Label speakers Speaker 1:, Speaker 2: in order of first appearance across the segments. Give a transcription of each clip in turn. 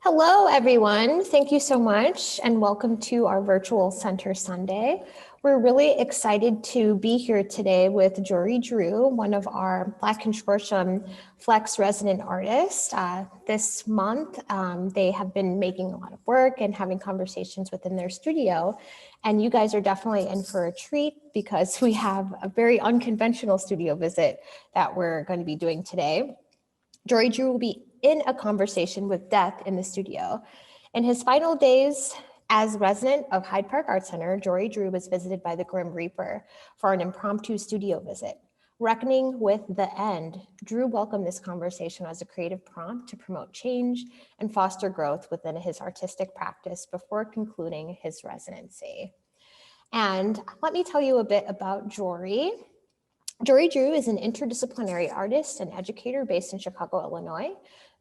Speaker 1: Hello, everyone. Thank you so much, and welcome to our virtual Center Sunday. We're really excited to be here today with Jory Drew, one of our Black Consortium Flex resident artists. This month, they have been making a lot of work and having conversations within their studio. And you guys are definitely in for a treat because we have a very unconventional studio visit that we're going to be doing today. Jory Drew will be in a conversation with death in the studio. In his final days as resident of Hyde Park Art Center, Jory Drew was visited by the Grim Reaper for an impromptu studio visit. Reckoning with the end, Drew welcomed this conversation as a creative prompt to promote change and foster growth within his artistic practice before concluding his residency. And let me tell you a bit about Jory. Jory Drew is an interdisciplinary artist and educator based in Chicago, Illinois.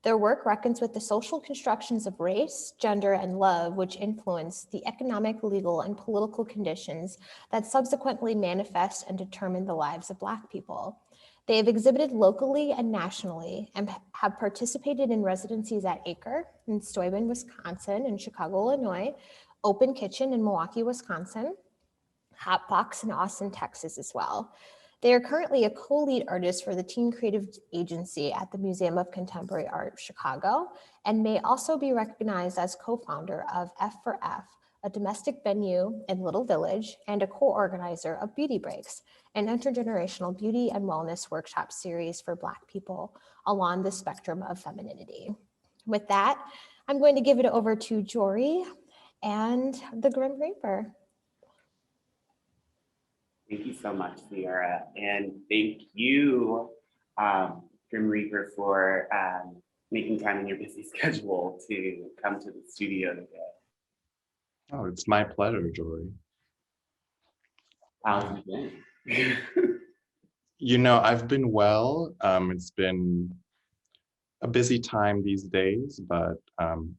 Speaker 1: Their work reckons with the social constructions of race, gender, and love, which influence the economic, legal, and political conditions that subsequently manifest and determine the lives of Black people. They have exhibited locally and nationally and have participated in residencies at ACRE in Steuben, Wisconsin, and Chicago, Illinois, Open Kitchen in Milwaukee, Wisconsin, Hot Box in Austin, Texas as well. They are currently a co-lead artist for the Teen Creative Agency at the Museum of Contemporary Art, Chicago, and may also be recognized as co-founder of F4F, a domestic venue in Little Village, and a co-organizer of Beauty Breaks, an intergenerational beauty and wellness workshop series for Black people along the spectrum of femininity. With that, I'm going to give it over to Jory and the Grim Reaper.
Speaker 2: Thank you so much, Sierra. And thank you, Grim Reaper, for making time in your busy schedule to come to the studio today.
Speaker 3: Oh, it's my pleasure, Jory.
Speaker 2: How's it been?
Speaker 3: You know, I've been well. It's been a busy time these days, but I'm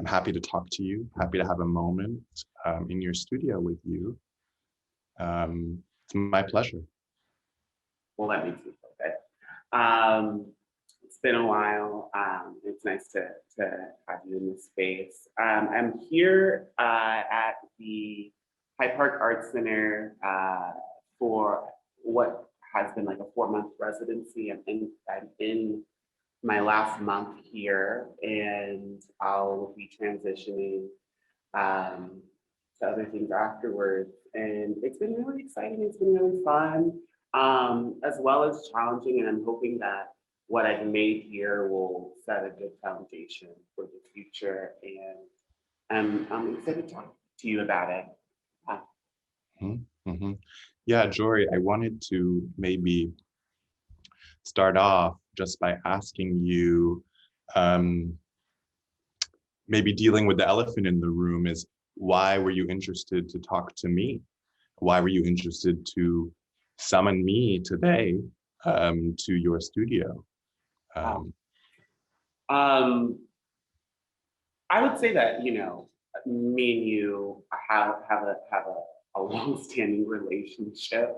Speaker 3: happy to talk to you, happy to have a moment in your studio with you. It's my pleasure.
Speaker 2: Well, that makes me feel good. It's been a while. It's nice to have you in this space. I'm here at the Hyde Park Art Center for what has been like a 4-month residency. I'm in my last month here, and I'll be transitioning to other things afterwards. And it's been really exciting. It's been really fun, as well as challenging. And I'm hoping that what I've made here will set a good foundation for the future. And I'm excited to talk to you about it.
Speaker 3: Yeah, Jory, I wanted to maybe start off just by asking you, maybe dealing with the elephant in the room is, why were you interested to talk to me? Why were you interested to summon me today to your studio?
Speaker 2: I would say that, you know, me and you have a long-standing relationship,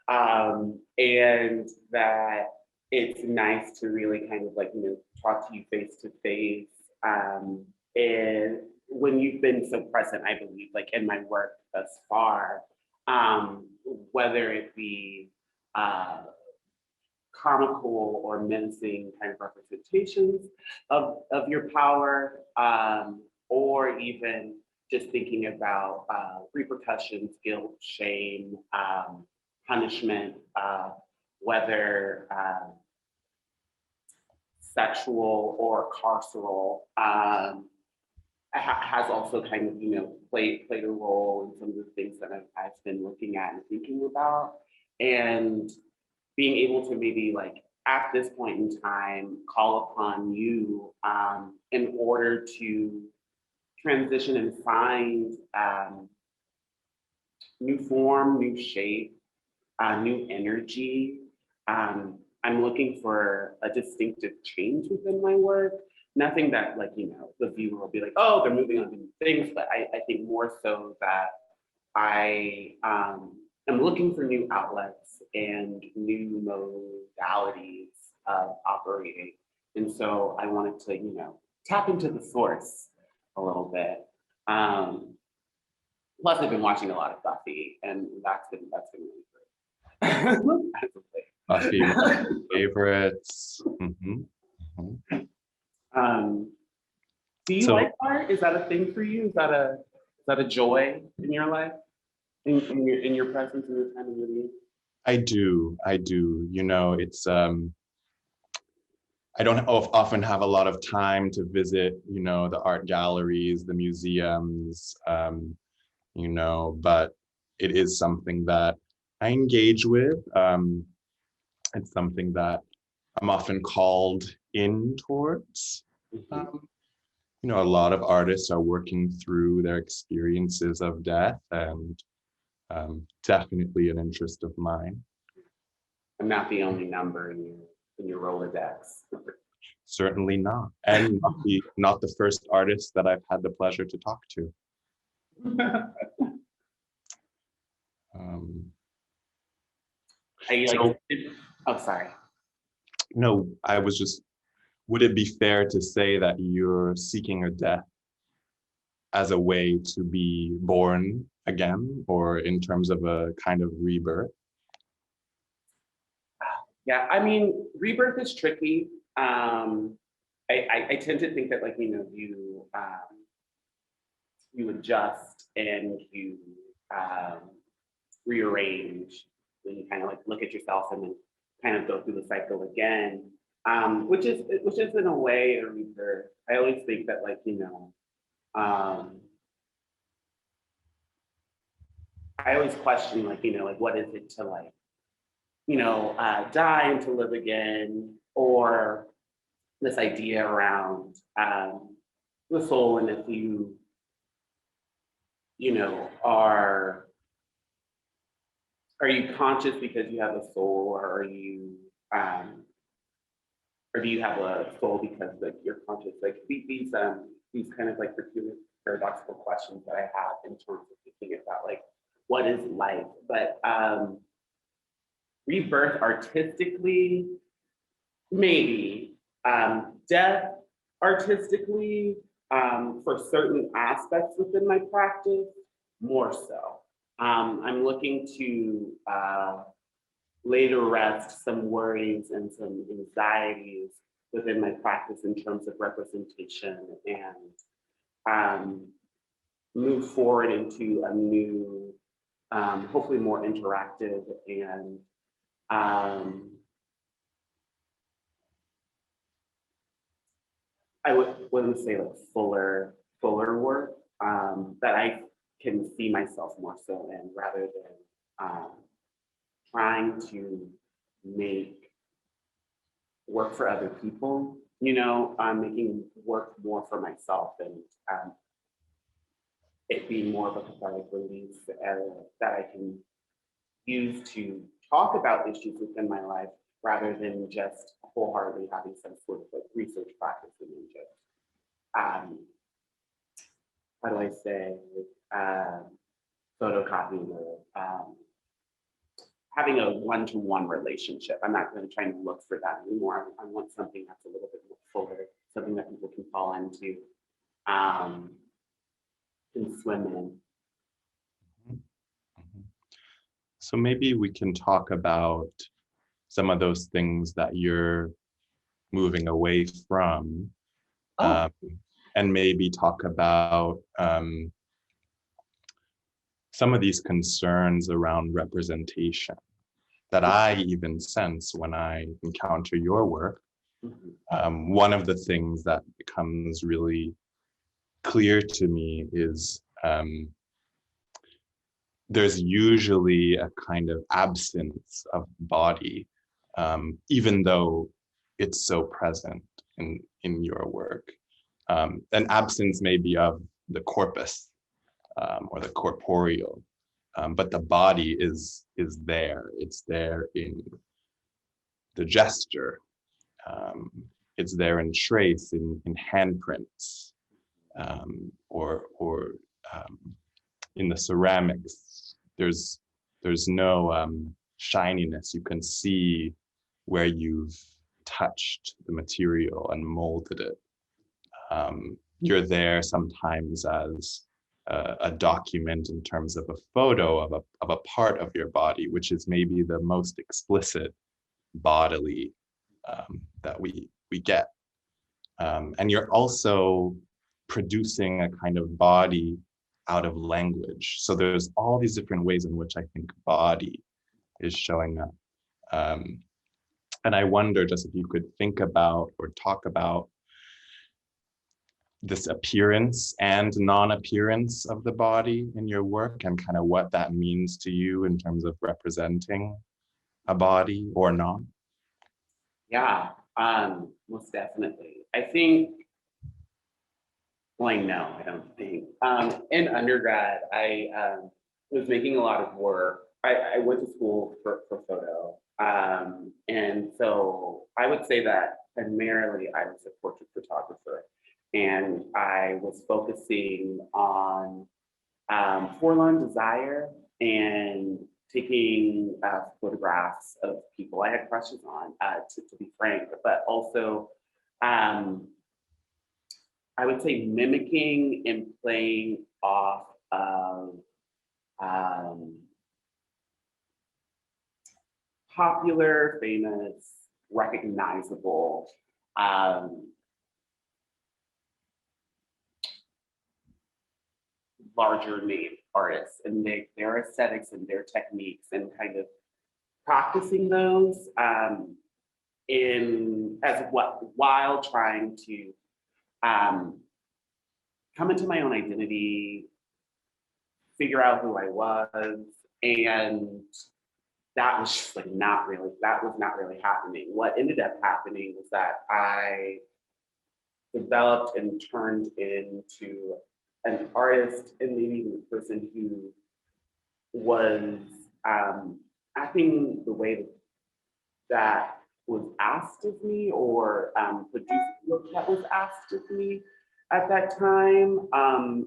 Speaker 2: and that it's nice to really kind of like, you know, talk to you face to face. And when you've been so present, I believe, like in my work thus far, whether it be comical or menacing kind of representations of your power, or even just thinking about repercussions, guilt, shame, punishment, whether sexual or carceral, has also kind of, you know, played a role in some of the things that I've been looking at and thinking about. And being able to maybe like at this point in time, call upon you in order to transition and find new form, new shape, new energy. I'm looking for a distinctive change within my work. Nothing that, like, you know, the viewer will be like, oh, they're moving on to new things, but I think more so that I am looking for new outlets and new modalities of operating. And so I wanted to, you know, tap into the source a little bit. Plus, I've been watching a lot of Buffy, and that's been really great.
Speaker 3: Buffy, one of my favorites.
Speaker 2: Do you like art? Is that a thing for you? Is that a joy in your life? In your presence in your time of living?
Speaker 3: I do. You know, it's I don't often have a lot of time to visit, you know, the art galleries, the museums, you know, but it is something that I engage with. It's something that I'm often called in towards. You know, a lot of artists are working through their experiences of death, and definitely an interest of mine.
Speaker 2: I'm not the only number in your Rolodex.
Speaker 3: Certainly not, and not the first artist that I've had the pleasure to talk to.
Speaker 2: Sorry.
Speaker 3: No, I was just, would it be fair to say that you're seeking a death as a way to be born again, or in terms of a kind of rebirth?
Speaker 2: Yeah, I mean, rebirth is tricky. I tend to think that, like, you know, you adjust and you rearrange, when you kind of like look at yourself and then kind of go through the cycle again, which is in a way a rebirth. I always think that, like, you know, I always question, like, you know, like, what is it to, like, you know, die and to live again, or this idea around the soul, and if you know, are you conscious because you have a soul, or are you, or do you have a soul because, like, you're conscious? Like, these kind of like paradoxical questions that I have in terms of thinking about, like, what is life? But rebirth artistically, maybe. Death artistically, for certain aspects within my practice, more so. I'm looking to lay to rest some worries and some anxieties within my practice in terms of representation, and move forward into a new, hopefully more interactive and I wouldn't say like fuller work, that I can see myself more so in, rather than trying to make work for other people. You know, I'm making work more for myself, and it being more of a cathartic release that I can use to talk about issues within my life, rather than just wholeheartedly having some sort of like research practice and then just, how do I say, photocopying, or having a one-to-one relationship. I'm not really trying to look for that anymore. I want something that's a little bit more fuller, something that people can fall into, and swim in.
Speaker 3: So maybe we can talk about some of those things that you're moving away from, and maybe talk about some of these concerns around representation that I even sense when I encounter your work. One of the things that becomes really clear to me is there's usually a kind of absence of body, even though it's so present in your work. An absence maybe of the corpus, or the corporeal, but the body is there. It's there in the gesture. It's there in trace, in handprints, or in the ceramics. There's no shininess. You can see where you've touched the material and molded it. You're there sometimes as a document in terms of a photo of a part of your body, which is maybe the most explicit bodily that we get. And you're also producing a kind of body out of language. So there's all these different ways in which I think body is showing up. And I wonder just if you could think about or talk about this appearance and non-appearance of the body in your work and kind of what that means to you in terms of representing a body or not.
Speaker 2: Yeah, most definitely. I think, well, no, I don't think. In undergrad, I was making a lot of work. I went to school for photo. And so I would say that primarily I was a portrait photographer. And I was focusing on forlorn desire and taking photographs of people I had crushes on, to be frank, but also I would say mimicking and playing off of popular, famous, recognizable larger name artists and their aesthetics and their techniques, and kind of practicing those while trying to come into my own identity, figure out who I was, and that was just like not really happening. What ended up happening was that I developed and turned into an artist and maybe even a person who was acting the way that was asked of me, or produced work that was asked of me at that time,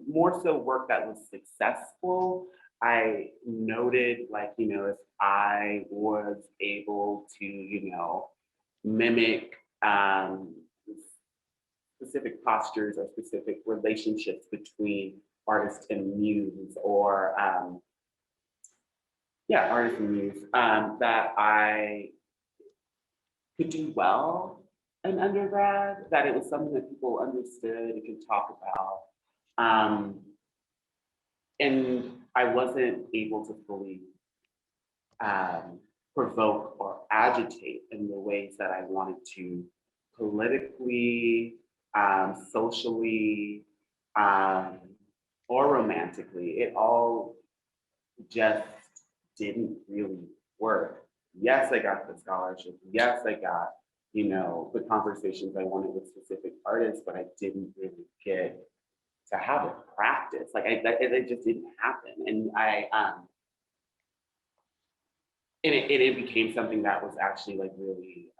Speaker 2: more so work that was successful. I noted, like, if I was able to, mimic specific postures or specific relationships between artist and muse, or artist and muse, that I could do well in undergrad, that it was something that people understood and could talk about. And I wasn't able to fully provoke or agitate in the ways that I wanted to, politically, socially, or romantically. It all just didn't really work. Yes, I got the scholarship. Yes, I got, the conversations I wanted with specific artists, but I didn't really get to have it practice. Like it just didn't happen. And it became something that was actually like really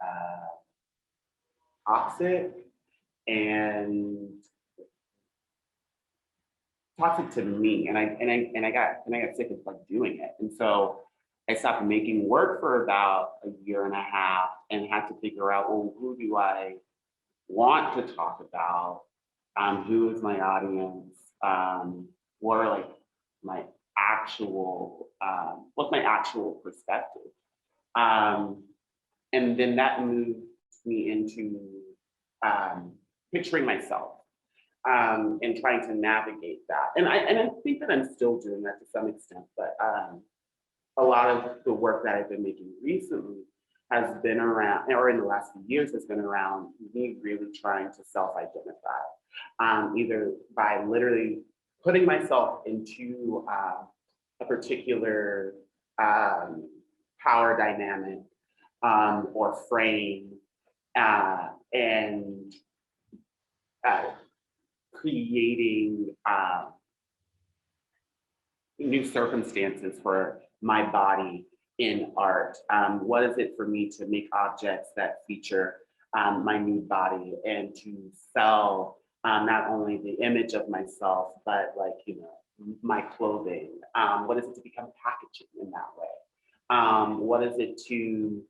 Speaker 2: toxic and toxic to me. And I got sick of like doing it. And so I stopped making work for about a year and a half and had to figure out, well, who do I want to talk about? Who is my audience? What are like my actual, what's my actual perspective? And then that moved me into picturing myself and trying to navigate that. And I think that I'm still doing that to some extent, but a lot of the work that I've been making recently has been around, or in the last few years has been around me really trying to self-identify, either by literally putting myself into a particular power dynamic or frame, and creating new circumstances for my body in art. What is it for me to make objects that feature my nude body and to sell not only the image of myself, but like, my clothing? What is it to become packaging in that way? What is it to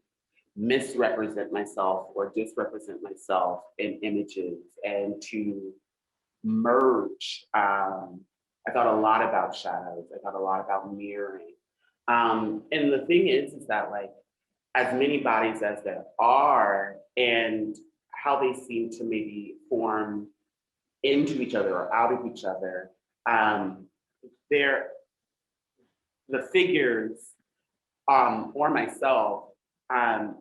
Speaker 2: misrepresent myself or disrepresent myself in images, and to merge. I thought a lot about shadows. I thought a lot about mirroring. And the thing is that like, as many bodies as there are, and how they seem to maybe form into each other or out of each other, the figures or myself aren't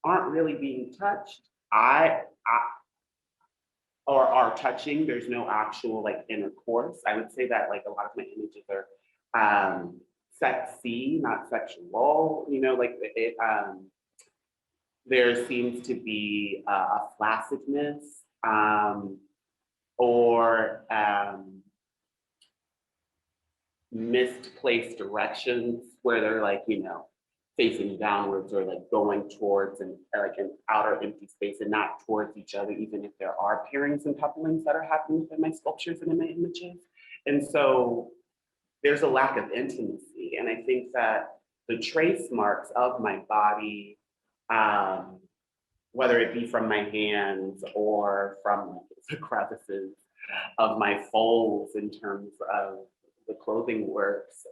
Speaker 2: really being touched. Or are touching. There's no actual like intercourse. I would say that like a lot of my images are sexy, not sexual. You know, like there seems to be a flaccidness or misplaced directions where they're like, you know, facing downwards or like going towards and like an outer empty space and not towards each other, even if there are pairings and couplings that are happening within my sculptures and in my images. And so there's a lack of intimacy. And I think that the trace marks of my body, whether it be from my hands or from like, the crevices of my folds in terms of the clothing works,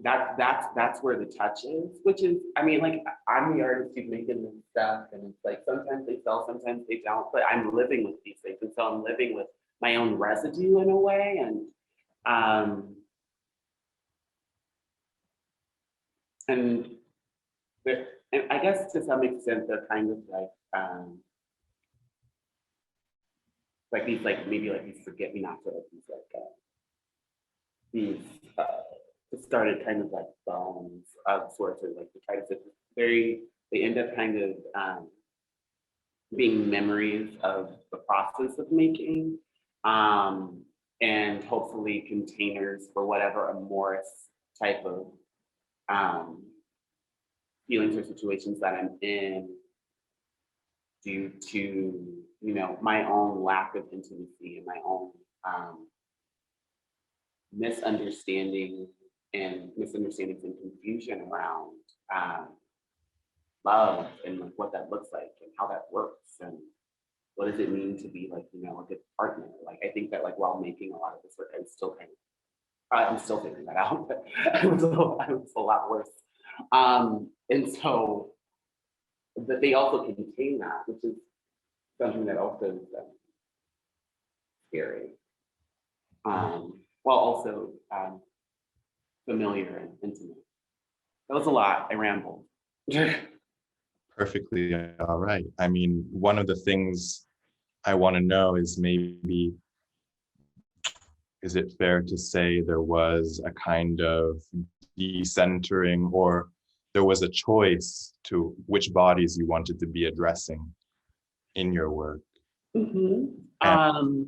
Speaker 2: that's where the touch is, which is, I mean, like I'm the artist who's making this stuff, and it's like sometimes they sell, sometimes they don't, but I'm living with these things, and so I'm living with my own residue in a way, and I guess to some extent they're kind of like these like maybe like these forget me nots or these started kind of like bones of sorts of like the try to they end up kind of being memories of the process of making and hopefully containers for whatever amorous type of feelings or situations that I'm in due to, you know, my own lack of intimacy and my own misunderstandings and confusion around love and like what that looks like and how that works and what does it mean to be like, you know, a good partner. Like I think that like while making a lot of this work, I was still kind of I'm still figuring that out, but I was a lot worse. And so but they also contain that, which is something that also is scary. While also familiar and intimate. That was a lot, I rambled.
Speaker 3: Perfectly all right. I mean, one of the things I want to know is maybe, is it fair to say there was a kind of decentering or there was a choice to which bodies you wanted to be addressing in your work?
Speaker 2: Mm-hmm.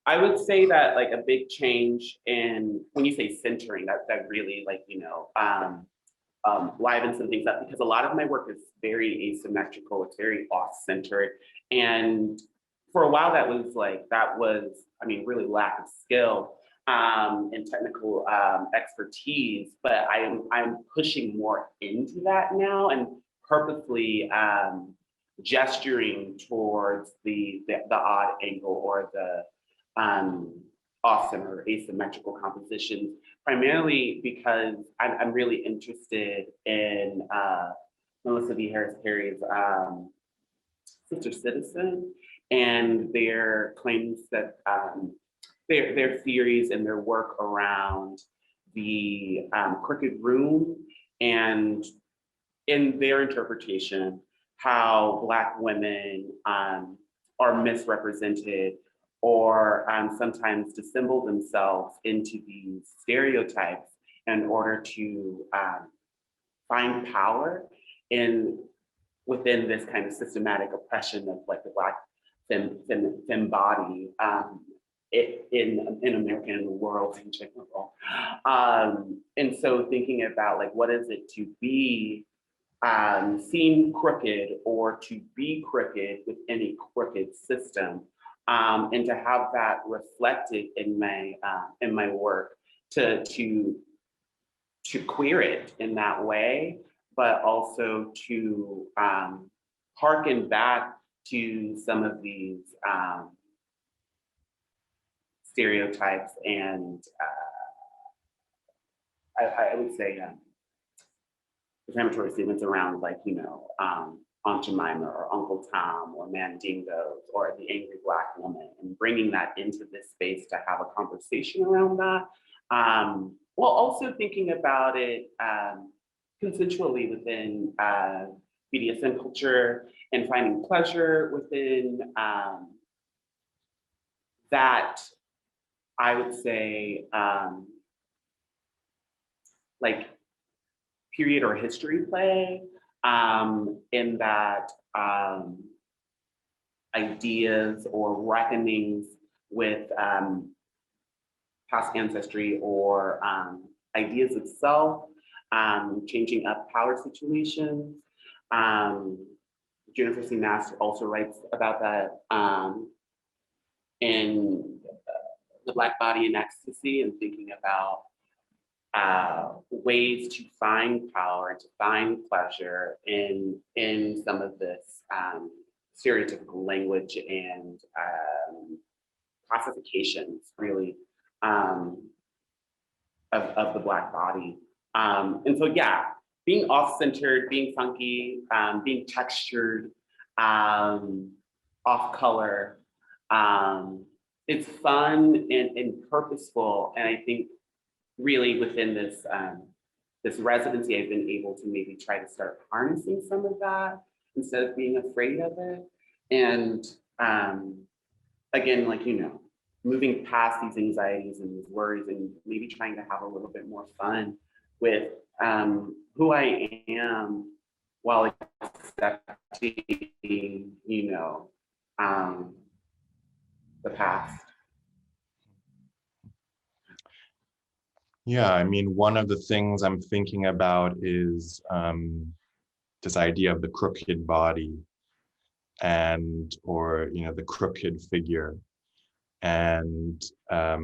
Speaker 2: I would say that like a big change in, when you say centering, that really like, you know, livens some things up because a lot of my work is very asymmetrical, it's very off-centered. And for a while that was, I mean, really lack of skill and technical expertise, but I'm pushing more into that now and purposely gesturing towards the odd angle or the off-center or asymmetrical compositions, primarily because I'm really interested in Melissa V. Harris Perry's Sister Citizen and their claims that their theories and their work around the crooked room and in their interpretation, how Black women are misrepresented or sometimes dissemble themselves into these stereotypes in order to find power within this kind of systematic oppression of like the Black femme body in America and the world in general. And so thinking about like, what is it to be seen crooked or to be crooked within a crooked system, and to have that reflected in my work to queer it in that way, but also to harken back to some of these stereotypes and I would say defamatory statements around, like, Aunt Jemima or Uncle Tom or Mandingos or the angry Black woman, and bringing that into this space to have a conversation around that, while also thinking about it consensually within BDSM culture and finding pleasure within that, I would say, like period or history play, in that ideas or reckonings with past ancestry or ideas of self, changing up power situations. Jennifer C. Nass also writes about that in The Black Body in Ecstasy, and thinking about ways to find power and to find pleasure in some of this stereotypical language and classifications, really, of the Black body. And so, yeah, being off-centered, being funky, being textured, off-color, it's fun and purposeful, and I think really within this this residency, I've been able to maybe try to start harnessing some of that instead of being afraid of it. And again, like, moving past these anxieties and these worries, and maybe trying to have a little bit more fun with who I am, while accepting, the past.
Speaker 3: Yeah, I mean, one of the things I'm thinking about is this idea of the crooked body or the crooked figure. And I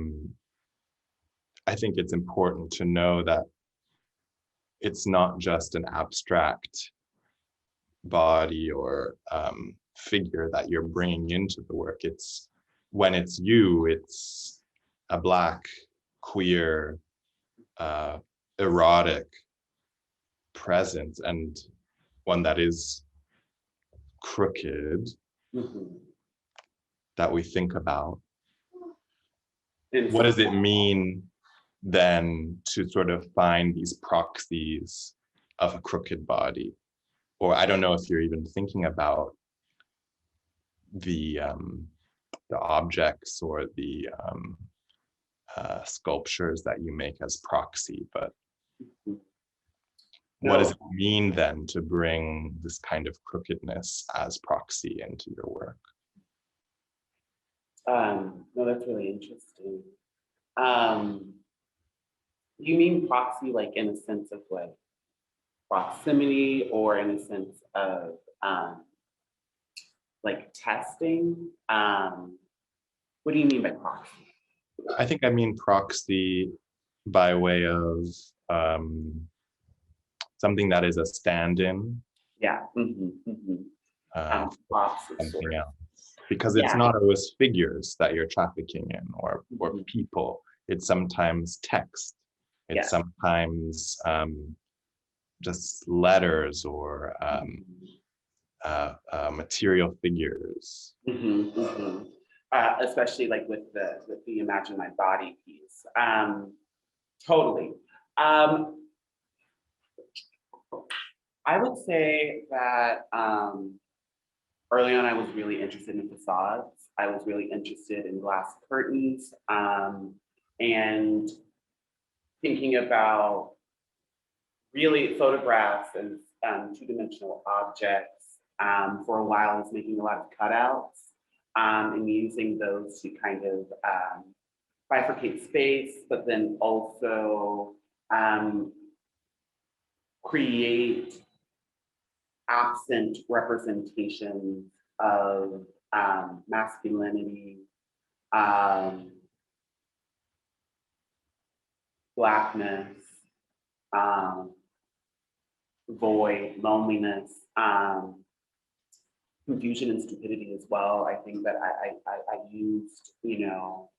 Speaker 3: think it's important to know that it's not just an abstract body or figure that you're bringing into the work. When it's you, it's a Black, queer, erotic presence, and one that is crooked, that we think about. What does it mean then to sort of find these proxies of a crooked body? Or I don't know if you're even thinking about the objects or the sculptures that you make as proxy, but what does it mean then to bring this kind of crookedness as proxy into your work?
Speaker 2: No, that's really interesting. You mean proxy, like in a sense of like proximity, or in a sense of like testing? What do you mean by proxy?
Speaker 3: I think I mean proxy by way of something that is a stand-in.
Speaker 2: Yeah.
Speaker 3: Something else. Because it's not always figures that you're trafficking in or people. It's sometimes text. It's sometimes just letters or material figures.
Speaker 2: Especially like with the Imagine My Body piece. Totally. I would say that early on, I was really interested in facades. I was really interested in glass curtains, and thinking about really photographs as two-dimensional objects. For a while, I was making a lot of cutouts and using those to kind of bifurcate space, but then also create absent representations of masculinity, Blackness, void, loneliness, confusion and stupidity as well. I think that I used, you know,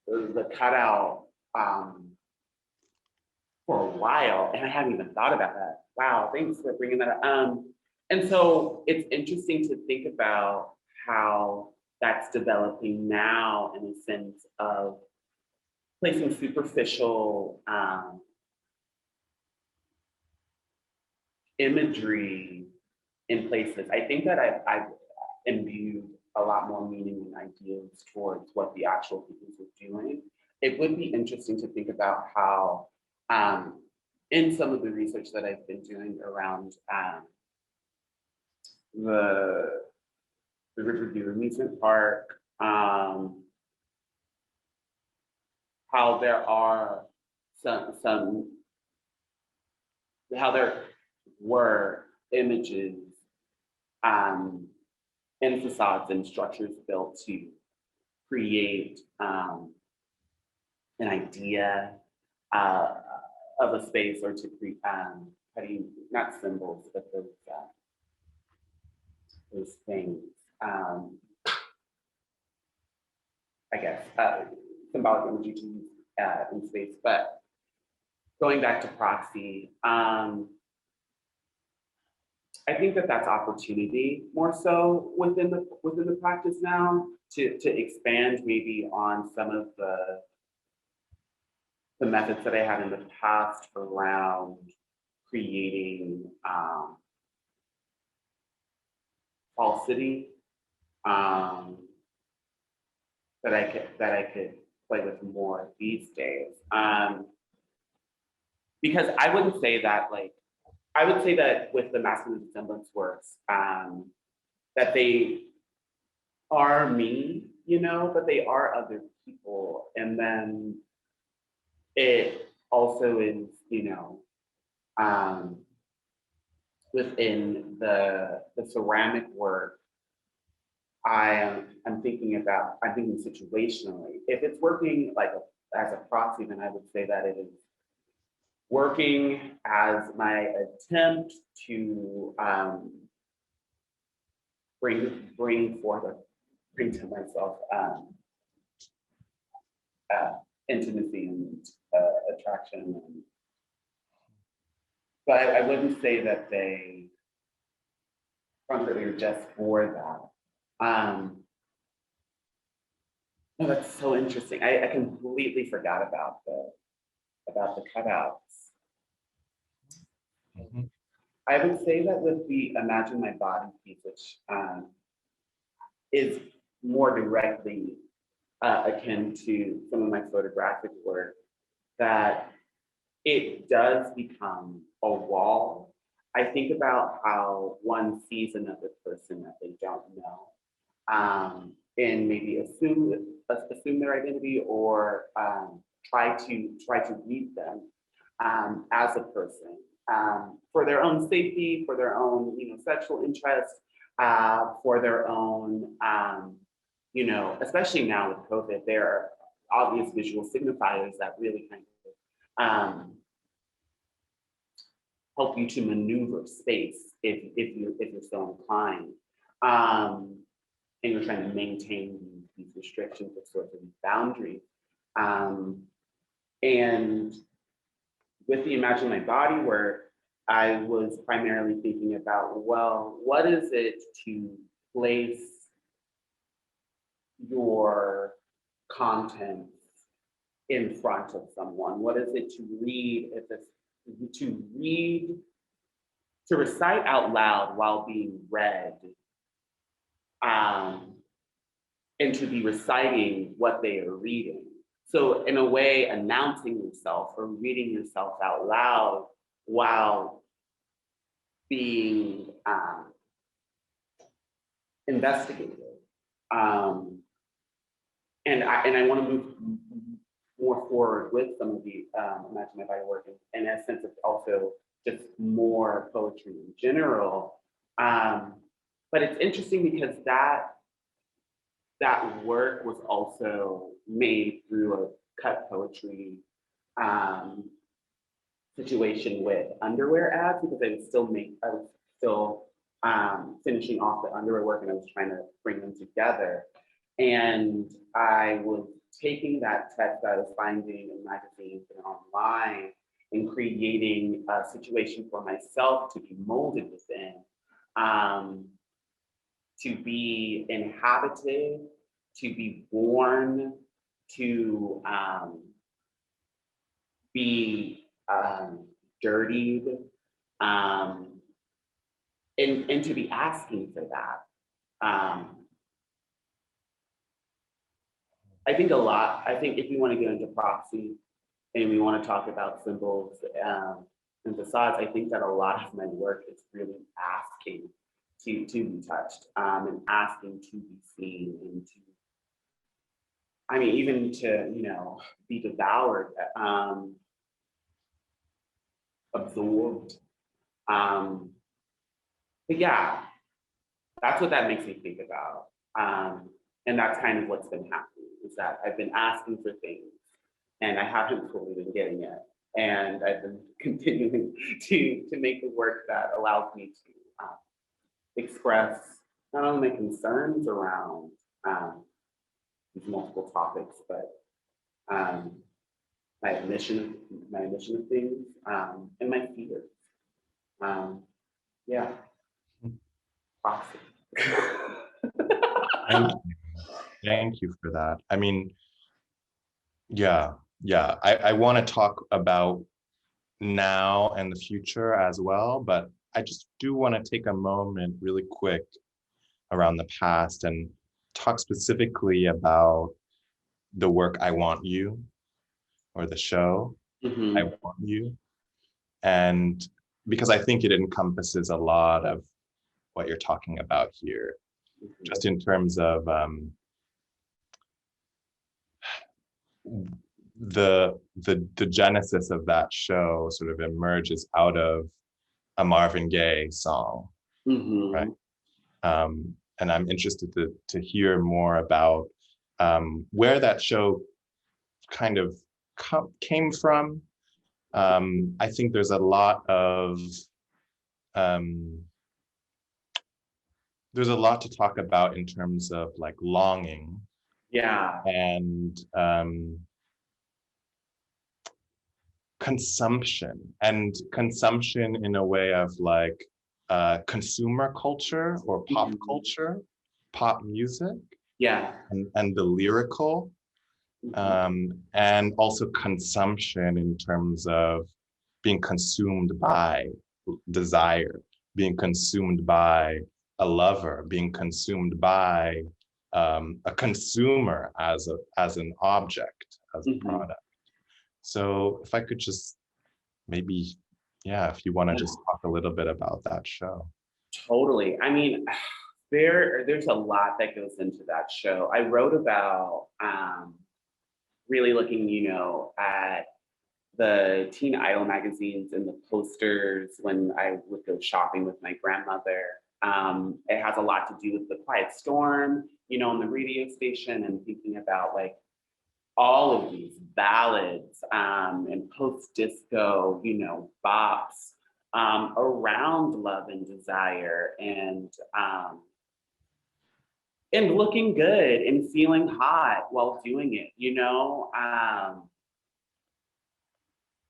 Speaker 2: the cutout for a while, and I hadn't even thought about that. Wow, thanks for bringing that up. And so it's interesting to think about how that's developing now in a sense of placing superficial imagery in places. I think that I've imbued a lot more meaning and ideas towards what the actual pieces are doing. It would be interesting to think about how, in some of the research that I've been doing around the Riverview Amusement Park, how there are how there were images and facades and structures built to create an idea of a space, or to create, how do you, not symbols, but those things, I guess, symbolic imagery to use in space. But going back to proxy, I think that that's opportunity more so within the practice now to expand maybe on some of the methods that I had in the past around creating falsity, that I could play with more these days. Because I wouldn't say that, like, I would say that with the masculine resemblance works, that they are me, you know, but they are other people. And then it also is, you know, within the ceramic work, I'm thinking situationally. If it's working like as a proxy, then I would say that it is working as my attempt to bring to myself intimacy and attraction. But I wouldn't say that they are just for that. No, that's so interesting. I completely forgot about the cutouts.
Speaker 3: Mhm.
Speaker 2: I would say that with the Imagine My Body piece, which is more directly akin to some of my photographic work, that it does become a wall. I think about how one sees another person that they don't know, and maybe assume their identity, or try to read them as a person, for their own safety, for their own, you know, sexual interest, for their own, you know, especially now with COVID, there are obvious visual signifiers that really kind of help you to maneuver space if you're so inclined, and you're trying to maintain these restrictions or sort of boundaries. And with the Imagine My Body work, I was primarily thinking about, well, what is it to place your content in front of someone? What is it to read, to recite out loud while being read, and to be reciting what they are reading? So in a way, announcing yourself or reading yourself out loud while being investigated. And I want to move more forward with some of the Imagine My Body work, in a sense of also just more poetry in general. But it's interesting because that work was also made through a cut poetry situation with underwear ads, because I was still finishing off the underwear work, and I was trying to bring them together. And I was taking that text that I was finding in magazines and online and creating a situation for myself to be molded within, to be inhabited, to be born, to be dirtied, and to be asking for that. I think if we want to get into proxy and we want to talk about symbols and facades, I think that a lot of my work is really asking to be touched, and asking to be seen, and to, I mean, even to, be devoured, absorbed. But yeah, that's what that makes me think about. And that's kind of what's been happening, is that I've been asking for things and I haven't fully been getting it. And I've been continuing to make the work that allows me to express not only my concerns around these multiple topics, but my admission of things, and my fears. Yeah. Proxy.
Speaker 3: Thank you for that. I mean, yeah. I want to talk about now and the future as well, but I just do want to take a moment really quick around the past and talk specifically about the work I Want You, or the show I Want You. And because I think it encompasses a lot of what you're talking about here, just in terms of the genesis of that show sort of emerges out of a Marvin Gaye song, right? And I'm interested to hear more about where that show kind of came from. I think there's a lot to talk about in terms of like longing, and consumption in a way of like consumer culture or pop culture, pop music, and the lyrical, and also consumption in terms of being consumed by desire, being consumed by a lover, being consumed by a consumer as an object, as a product. So if I could just maybe, if you want to just talk a little bit about that show.
Speaker 2: Totally. I mean, there's a lot that goes into that show. I wrote about really looking, at the teen idol magazines and the posters when I would go shopping with my grandmother. It has a lot to do with the Quiet Storm, on the radio station, and thinking about like all of these ballads and post-disco, bops around love and desire, and looking good and feeling hot while doing it,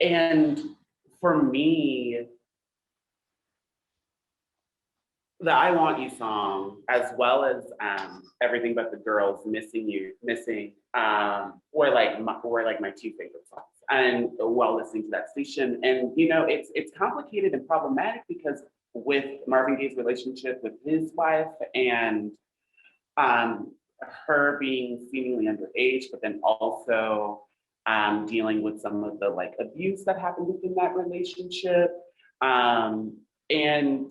Speaker 2: and for me, the I Want You song, as well as Everything But the Girls, Missing, were like my two favorite songs. And while listening to that station, and it's complicated and problematic because with Marvin Gaye's relationship with his wife, and her being seemingly underage, but then also dealing with some of the like abuse that happened within that relationship, and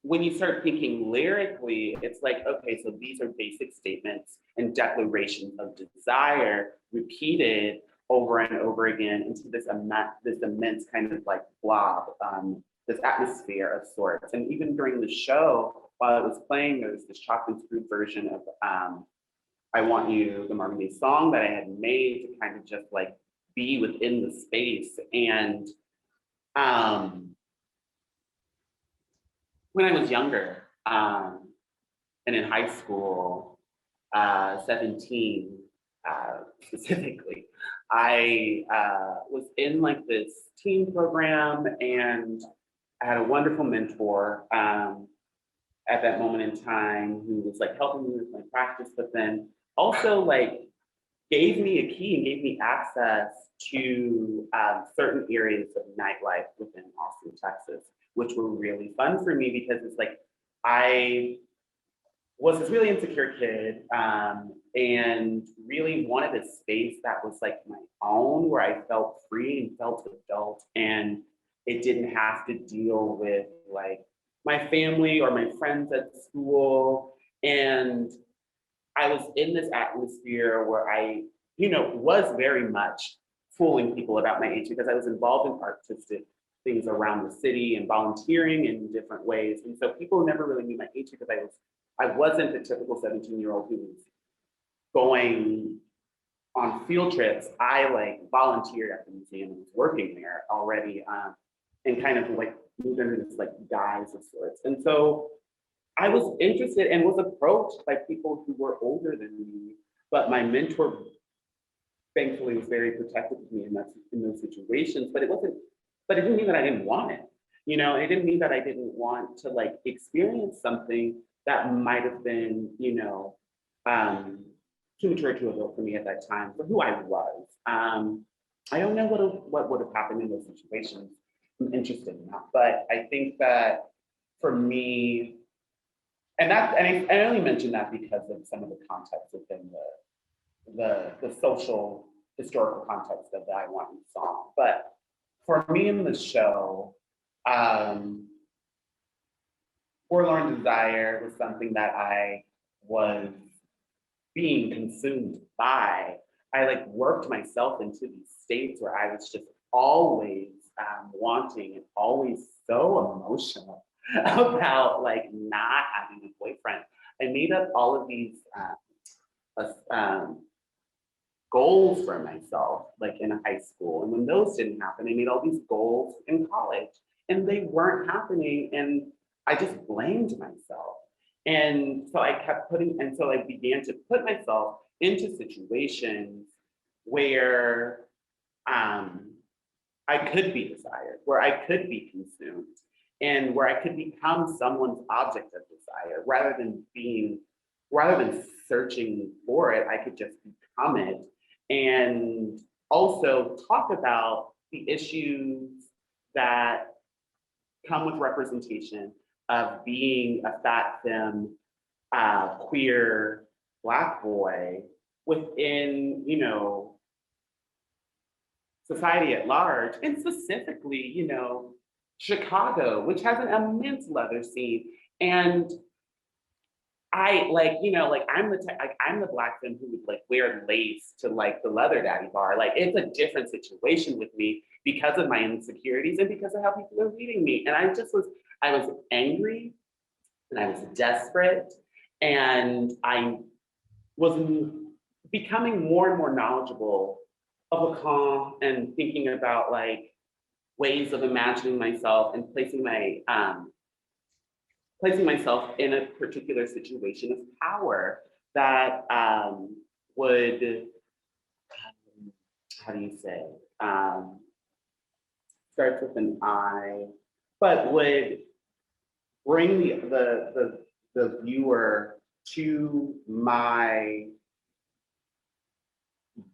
Speaker 2: when you start thinking lyrically, it's like, okay, so these are basic statements and declarations of desire repeated over and over again into this immense kind of like blob, this atmosphere of sorts. And even during the show, while it was playing, there was this chopped and screwed version of I Want You, the Marvin Gaye song that I had made to kind of just like be within the space. And when I was younger, and in high school, 17 specifically, I was in like this teen program, and I had a wonderful mentor at that moment in time who was like helping me with my practice, but then also like gave me a key and gave me access to certain areas of nightlife within Austin, Texas, which were really fun for me because it's like I was this really insecure kid and really wanted a space that was like my own, where I felt free and felt adult, and it didn't have to deal with like my family or my friends at school. And I was in this atmosphere where I, was very much fooling people about my age because I was involved in artistic things around the city and volunteering in different ways. And so people never really knew my age because I wasn't the typical 17-year-old who was going on field trips. I like volunteered at the museum and was working there already, and kind of like moved into this like guise of sorts. And so I was interested and was approached by people who were older than me, but my mentor thankfully was very protective of me in those situations. But it didn't mean that I didn't want it. It didn't mean that I didn't want to like experience something that might have been, too mature to adult for me at that time for who I was. I don't know what would have happened in those situations. I'm interested in that, but I think that for me, and I only mention that because of some of the context within the social historical context of the I Want You song. But for me in the show, Forlorn Desire was something that I was being consumed by. I like worked myself into these states where I was just always wanting and always so emotional about like not having a boyfriend. I made up all of these goals for myself, like in high school. And when those didn't happen, I made all these goals in college and they weren't happening. And I just blamed myself. And so I began to put myself into situations where I could be desired, where I could be consumed, and where I could become someone's object of desire rather than searching for it. I could just become it. And also talk about the issues that come with representation of being a fat femme, queer Black boy within, society at large, and specifically, Chicago, which has an immense leather scene. And I I'm the Black femme who would like wear lace to like the leather daddy bar. Like it's a different situation with me because of my insecurities and because of how people are reading me. And I was angry and I was desperate, and I was becoming more and more knowledgeable of Lacan and thinking about like ways of imagining myself and placing myself in a particular situation of power that would, how do you say, starts with an I, but would bring the viewer to my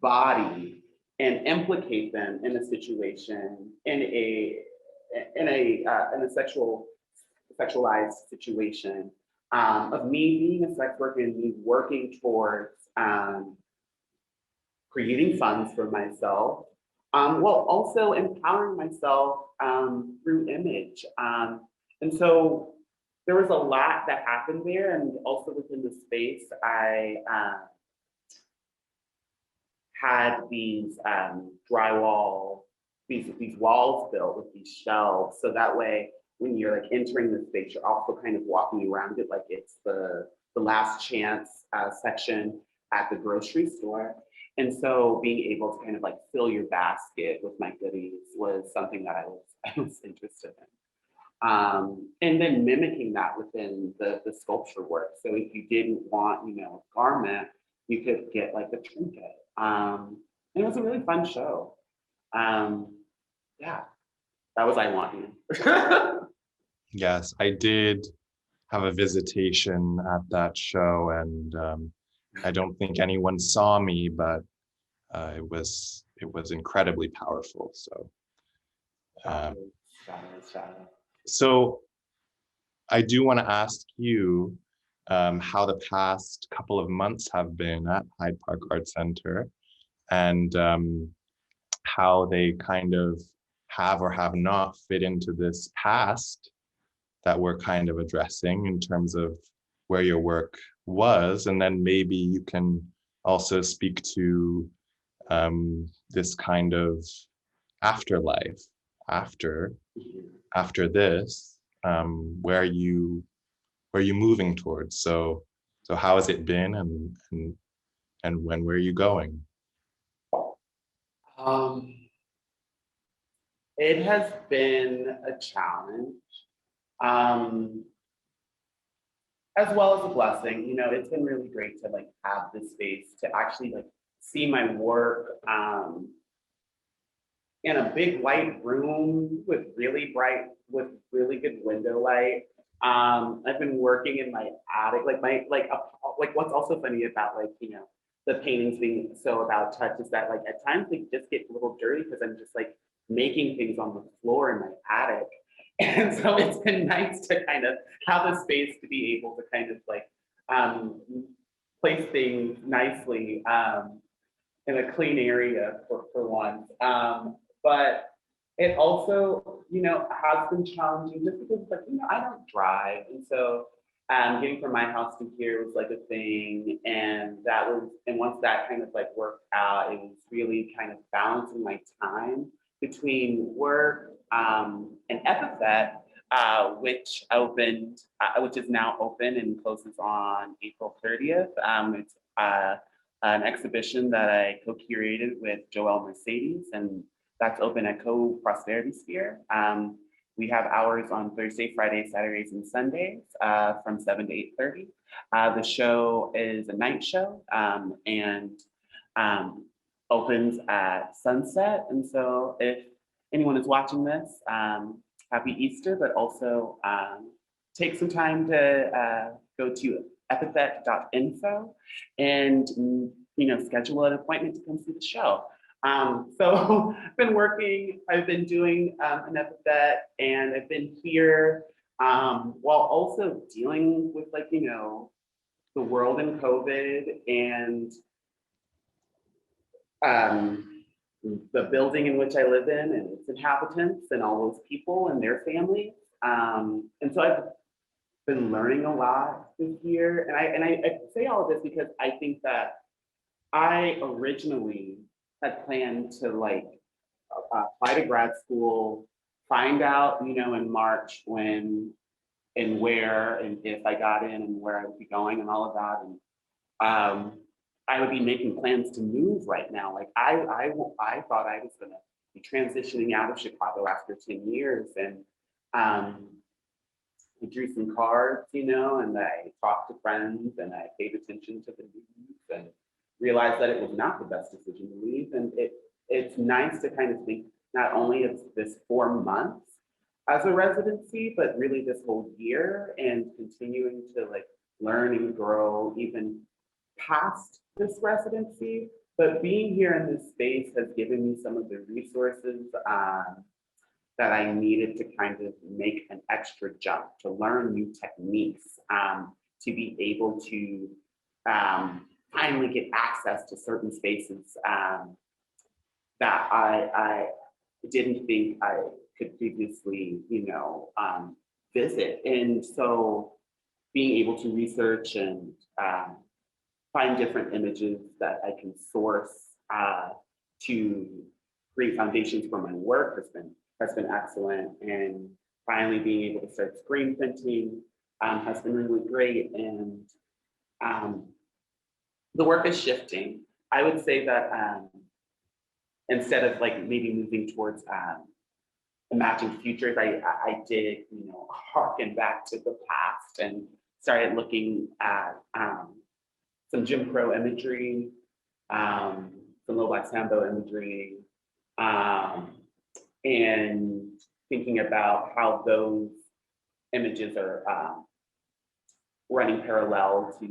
Speaker 2: body and implicate them in a situation, in a sexualized situation of me being a sex worker and me working towards creating funds for myself, while also empowering myself through image. And so there was a lot that happened there, and also within the space, I had these drywall, these walls built with these shelves, so that way when you're like entering the space, you're also kind of walking around it like it's the last chance section at the grocery store. And so being able to kind of like fill your basket with my goodies was something that I was interested And then mimicking that within the sculpture work. So if you didn't want, you know, a garment, you could get like a trinket. And it was a really fun show. Yeah, that was I Want You.
Speaker 3: Yes, I did have a visitation at that show, and I don't think anyone saw me, but it was incredibly powerful. So, so I do want to ask you how the past couple of months have been at Hyde Park Art Center, and how they kind of have or have not fit into this past that we're kind of addressing in terms of where your work was. And then maybe you can also speak to this kind of afterlife after this, where you moving towards. So how has it been, and when were you going?
Speaker 2: It has been a challenge, as well as a blessing. You know, it's been really great to like have this space to actually like see my work in a big white room with really good window light. I've been working in my attic, like what's also funny about like, you know, the paintings being so about touch is that like at times they just get a little dirty because I'm just like making things on the floor in my attic. And so it's been nice to kind of have a space to be able to kind of like place things nicely in a clean area for once. But it also, you know, has been challenging just because, like, you know, I don't drive. And so getting from my house to here was like a thing. And once that kind of like worked out, it was really kind of balancing my time between work and Epithet, which is now open and closes on April 30th. It's an exhibition that I co-curated with Joelle Mercedes, and that's open at Co-Prosperity Sphere. We have hours on Thursday, Friday, Saturdays, and Sundays from 7 to 8:30. The show is a night show and opens at sunset. And so if anyone is watching this, happy Easter, but also take some time to go to epithet.info and, you know, schedule an appointment to come see the show. So I've been working, I've been doing an Epithet, and I've been here while also dealing with, like, you know, the world and COVID and the building in which I live in and its inhabitants and all those people and their families. And so I've been learning a lot this year. And I say all of this because I think that I originally had planned to like apply to grad school, find out, you know, in March when and where and if I got in and where I would be going and all of that. And I would be making plans to move right now. Like I thought I was gonna be transitioning out of Chicago after 10 years. And I drew some cards, you know, and I talked to friends and I paid attention to the news and realized that it was not the best decision to leave. And it's nice to kind of think not only of this 4 months as a residency, but really this whole year and continuing to like learn and grow even past this residency. But being here in this space has given me some of the resources that I needed to kind of make an extra jump, to learn new techniques, to be able to finally get access to certain spaces that I didn't think I could previously, you know, visit. And so being able to research and find different images that I can source to create foundations for my work has been excellent. And finally being able to start screen printing has been really great. And the work is shifting. I would say that instead of like maybe moving towards imagining futures, I did, harken back to the past and started looking at some Jim Crow imagery, some Low Black Sambo imagery, and thinking about how those images are running parallel to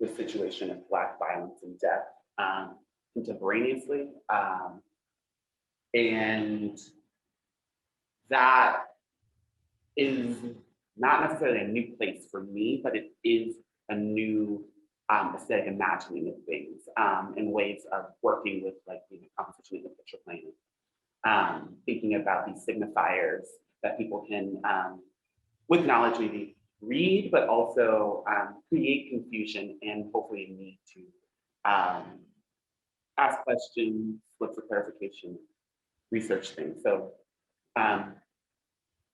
Speaker 2: the situation of Black violence and death contemporaneously. And that is not necessarily a new place for me, but it is a new aesthetic imagining of things and ways of working with composition in the picture plane. Thinking about these signifiers that people can, with knowledge, maybe read, but also create confusion and hopefully a need to ask questions, look for clarification, research things. So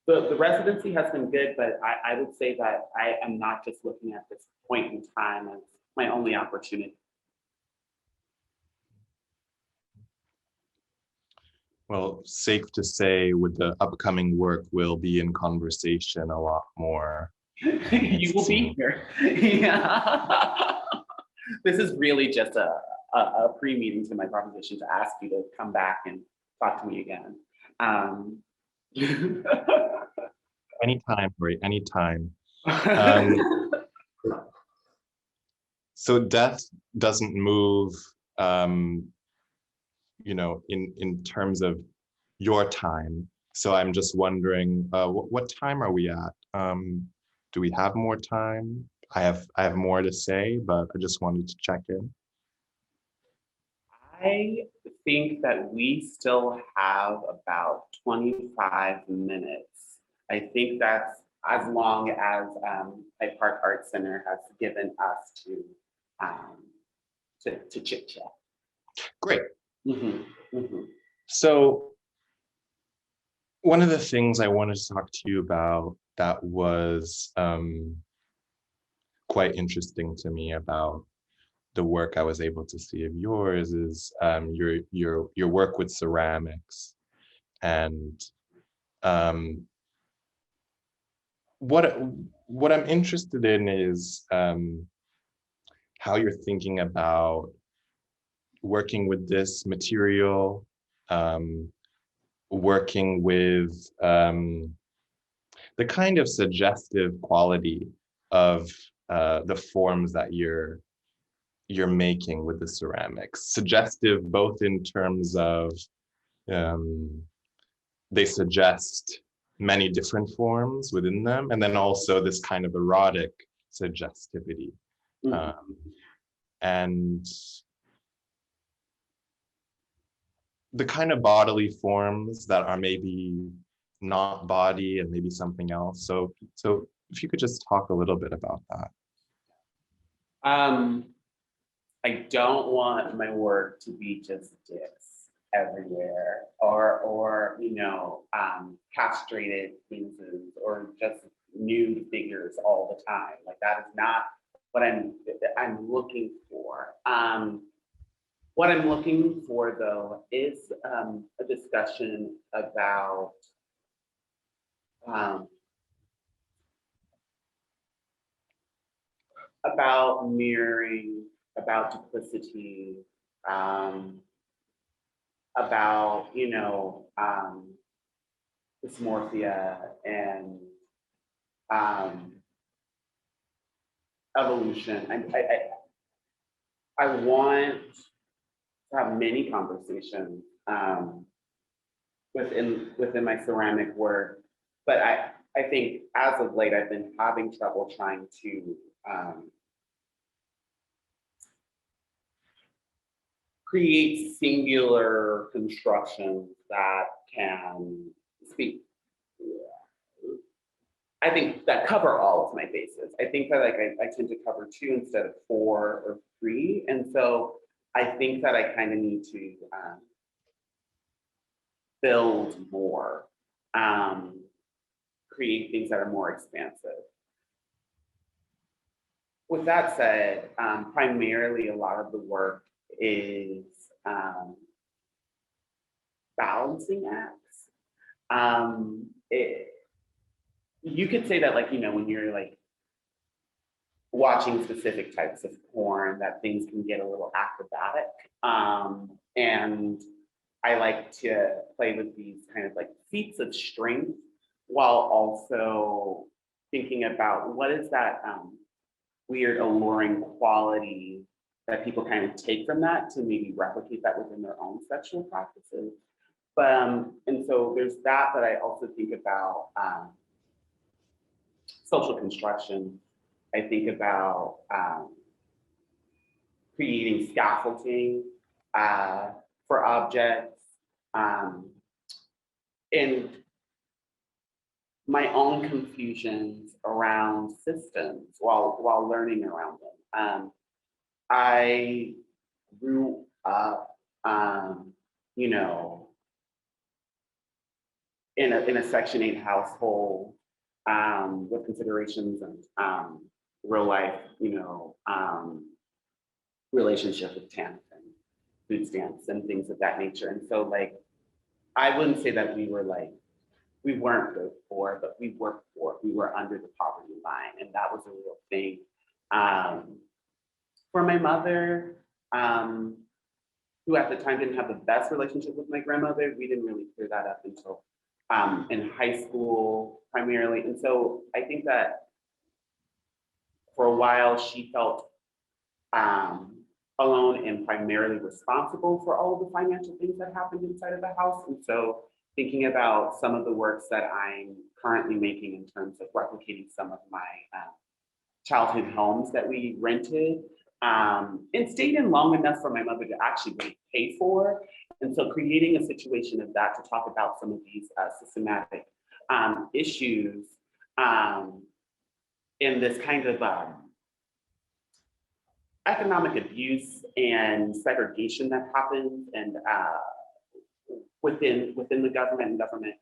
Speaker 2: the residency has been good, but I would say that I am not just looking at this point in time as my only opportunity.
Speaker 3: Well, safe to say with the upcoming work, we'll be in conversation a lot more.
Speaker 2: You will be here. Yeah. This is really just a pre-meeting to my proposition to ask you to come back and talk to me again.
Speaker 3: Anytime, Rory, anytime. So death doesn't move, in terms of your time. So I'm just wondering, what time are we at? Do we have more time? I have more to say, but I just wanted to check in.
Speaker 2: I think that we still have about 25 minutes. I think that's as long as Hyde Park Art Center has given us to chit chat.
Speaker 3: Great.
Speaker 2: Mm-hmm. Mm-hmm.
Speaker 3: So one of the things I wanted to talk to you about that was quite interesting to me about the work I was able to see of yours is your work with ceramics, and what I'm interested in is how you're thinking about working with this material, working with the kind of suggestive quality of the forms that you're making with the ceramics. Suggestive both in terms of they suggest many different forms within them, and then also this kind of erotic suggestivity. And the kind of bodily forms that are maybe not body and maybe something else. So if you could just talk a little bit about that.
Speaker 2: I don't want my work to be just dicks everywhere, or castrated penises, or just nude figures all the time. Like, that is not what I'm looking for. What I'm looking for, though, is a discussion about mirroring, about duplicity, about dysmorphia and evolution. I want to have many conversations within my ceramic work, but I think as of late I've been having trouble trying to create singular constructions that can speak. I think that cover all of my bases. I think that I tend to cover 2 instead of 4 or 3, and so I think that I kind of need to build more, create things that are more expansive. With that said, primarily a lot of the work is balancing acts. You could say that, like, you know, when you're like watching specific types of porn, that things can get a little acrobatic. And I like to play with these kind of like feats of strength while also thinking about what is that weird alluring quality that people kind of take from that to maybe replicate that within their own sexual practices. But and so there's that, but I also think about social construction. I think about creating scaffolding for objects, and my own confusions around systems while learning around them. I grew up, you know, in a Section 8 household with considerations and real life, you know, relationship with TANF and food stamps and things of that nature. And so, like, I wouldn't say that we weren't good for, but we were poor. We were under the poverty line, and that was a real thing. For my mother, who at the time didn't have the best relationship with my grandmother, we didn't really clear that up until in high school primarily. And so I think that for a while she felt alone and primarily responsible for all of the financial things that happened inside of the house. And so thinking about some of the works that I'm currently making in terms of replicating some of my childhood homes that we rented and stayed in long enough for my mother to actually pay for. And so creating a situation of that to talk about some of these systematic issues in this kind of economic abuse and segregation that happens and within the government and government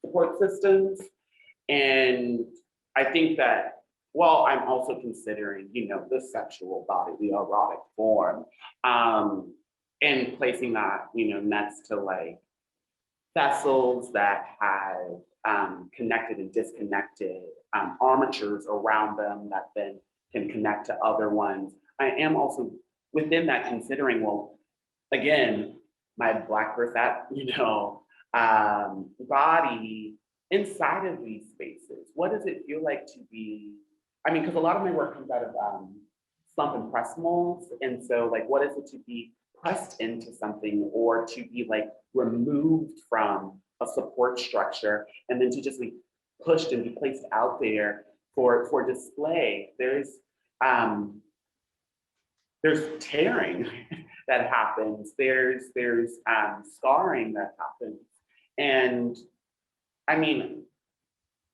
Speaker 2: support systems. And I think that while I'm also considering, you know, the sexual body, the erotic form, and placing that, you know, next to like vessels that have connected and disconnected armatures around them that then can connect to other ones. I am also within that considering, well, again, my Black birth, that, you know, body inside of these spaces. What does it feel like to be, I mean, because a lot of my work comes out of slump and press molds. And so like, what is it to be pressed into something or to be like removed from a support structure and then to just be pushed and be placed out there for display? There's tearing that happens. There's scarring that happens. And I mean,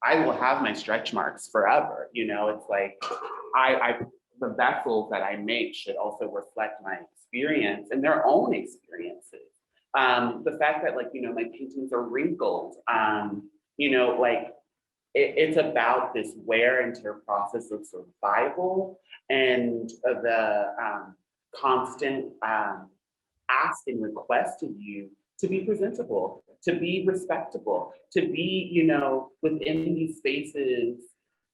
Speaker 2: I will have my stretch marks forever. You know, it's like the vessels that I make should also reflect my experience and their own experiences. The fact that, like, you know, my paintings are wrinkled, you know, like it's about this wear and tear process of survival and the constant ask and request of you to be presentable, to be respectable, to be, you know, within these spaces,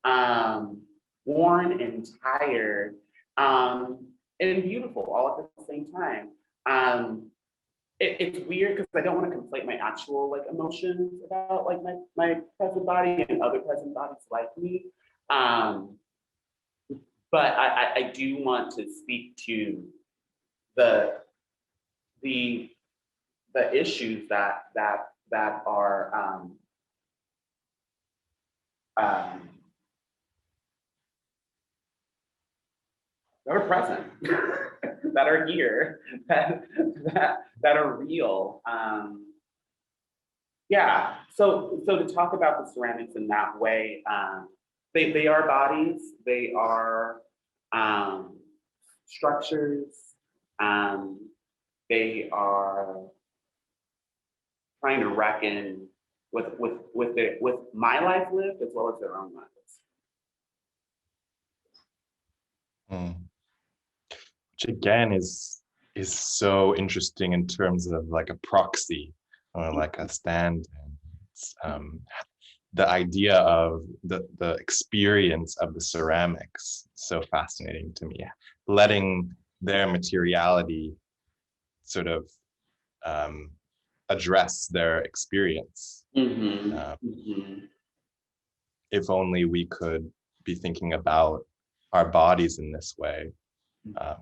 Speaker 2: worn and tired, and beautiful all at the same time. It's weird because I don't want to conflate my actual like emotions about like my present body and other present bodies like me. But I do want to speak to the issues that are that are present, that are here, that are real. Yeah. So to talk about the ceramics in that way, they are bodies. They are structures. They are trying to reckon with my life lived as well as their own lives.
Speaker 3: Which again is so interesting in terms of like a proxy or like a stand. The idea of the experience of the ceramics, so fascinating to me, letting their materiality sort of address their experience. If only we could be thinking about our bodies in this way.
Speaker 2: I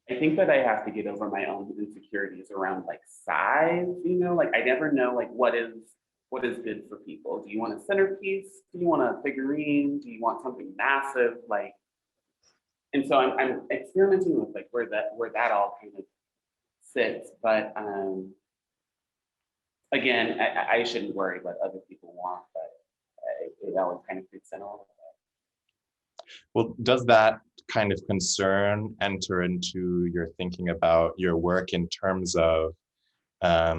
Speaker 2: think that I have to get over my own insecurities around like size, you know, like I never know like what is good for people. Do you want a centerpiece? Do you want a figurine? Do you want something massive? Like, and so I'm experimenting with like where that all kind of sits. But again, I shouldn't worry what other people want, but it always kind of fits in a little bit.
Speaker 3: Well, does that kind of concern enter into your thinking about your work in terms of a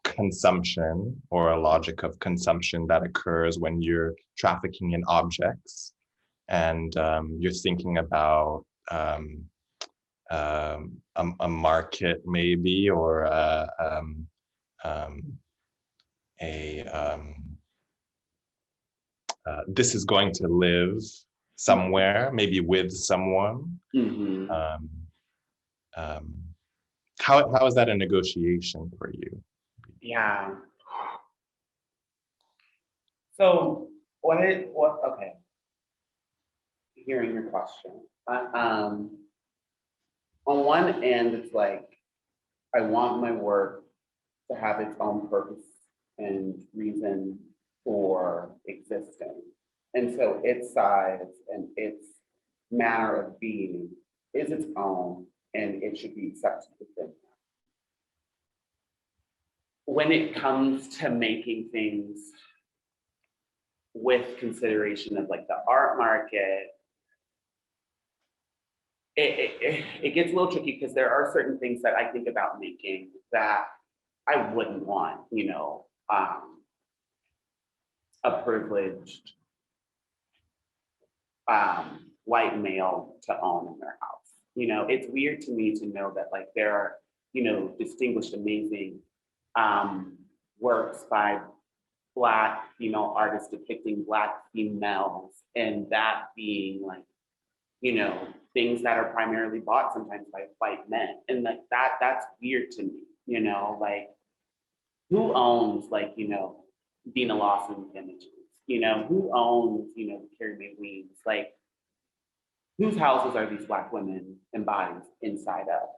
Speaker 3: consumption or a logic of consumption that occurs when you're trafficking in objects, and you're thinking about a market maybe, or this is going to live somewhere, maybe with someone. How is that a negotiation for you?
Speaker 2: Yeah. So okay. Hearing your question. On one end, it's like, I want my work to have its own purpose and reason for existing. And so its size and its manner of being is its own, and it should be accepted within that. When it comes to making things with consideration of like the art market, it gets a little tricky because there are certain things that I think about making that I wouldn't want, you know, a privileged white male to own in their house. You know, it's weird to me to know that like there are, you know, distinguished, amazing works by Black female artists depicting Black females, and that being like, you know, things that are primarily bought sometimes by white men. And like that's weird to me, you know, like who owns like, you know, Dina Lawson images, you know, who owns, you know, Carrie Mae Weems, like whose houses are these Black women embodied inside of?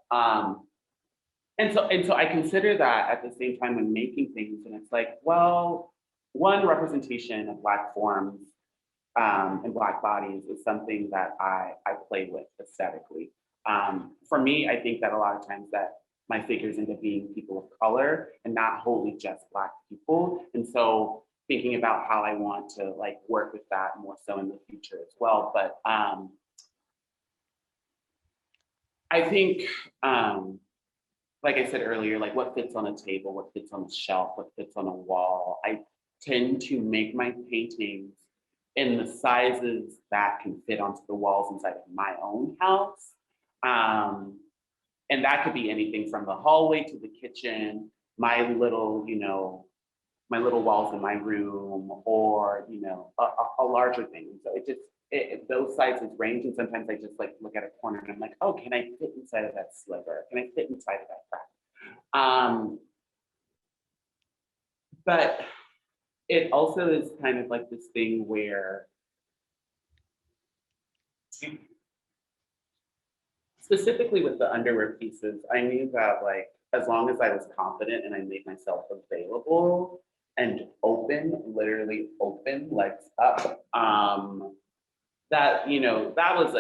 Speaker 2: And so I consider that at the same time when making things, and it's like, well, one, representation of Black forms and Black bodies is something that I play with aesthetically. For me, I think that a lot of times that my figures end up being people of color and not wholly just Black people. And so thinking about how I want to like work with that more so in the future as well. But I think, like I said earlier, like what fits on a table, what fits on a shelf, what fits on a wall. I tend to make my paintings in the sizes that can fit onto the walls inside of my own house. And that could be anything from the hallway to the kitchen, my little, you know, my little walls in my room, or, you know, a larger thing. So it just, those sizes range, and sometimes I just like look at a corner and I'm like, oh, can I fit inside of that sliver? Can I fit inside of that crack? But it also is kind of like this thing where, specifically with the underwear pieces, I knew that like, as long as I was confident and I made myself available and open, literally open, legs up, that, you know, that was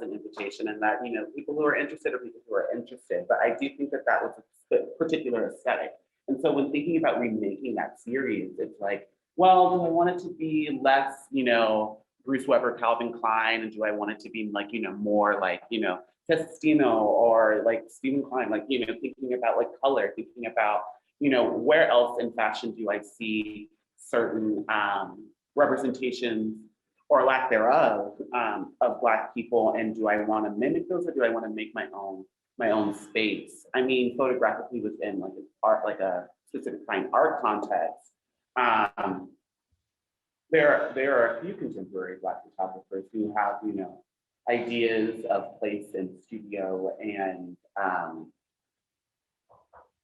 Speaker 2: an invitation, and that, you know, people who are interested are people who are interested. But I do think that that was a particular aesthetic. And so when thinking about remaking that series, it's like, well, do I want it to be less, you know, Bruce Weber, Calvin Klein, and do I want it to be like, you know, more like, you know, Testino or like Stephen Klein, like, you know, thinking about like color, thinking about, you know, where else in fashion do I see certain representations or lack thereof of Black people, and do I want to mimic those, or do I want to make my own my own space. I mean, photographically within like an art, like a specific fine art context. There are a few contemporary Black photographers who have, you know, ideas of place in studio and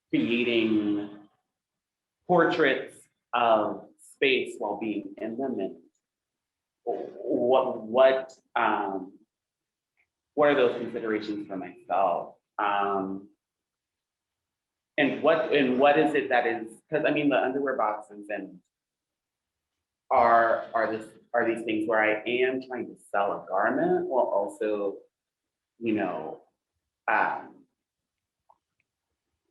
Speaker 2: creating portraits of space while being in them, and what are those considerations for myself? And what is it that is, because I mean the underwear boxes and are these things where I am trying to sell a garment while also, you know,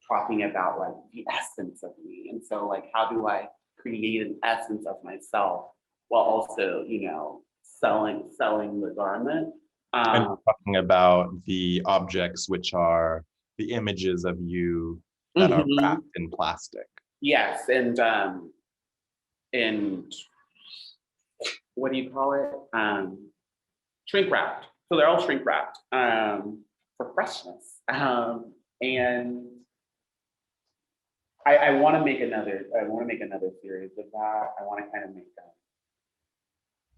Speaker 2: talking about like the essence of me. And so like, how do I create an essence of myself while also, you know, selling the garment?
Speaker 3: And talking about the objects, which are the images of you that are wrapped in plastic.
Speaker 2: Yes, and what do you call it? Shrink wrapped. So they're all shrink wrapped for freshness. And I want to make another series of that. I want to kind of make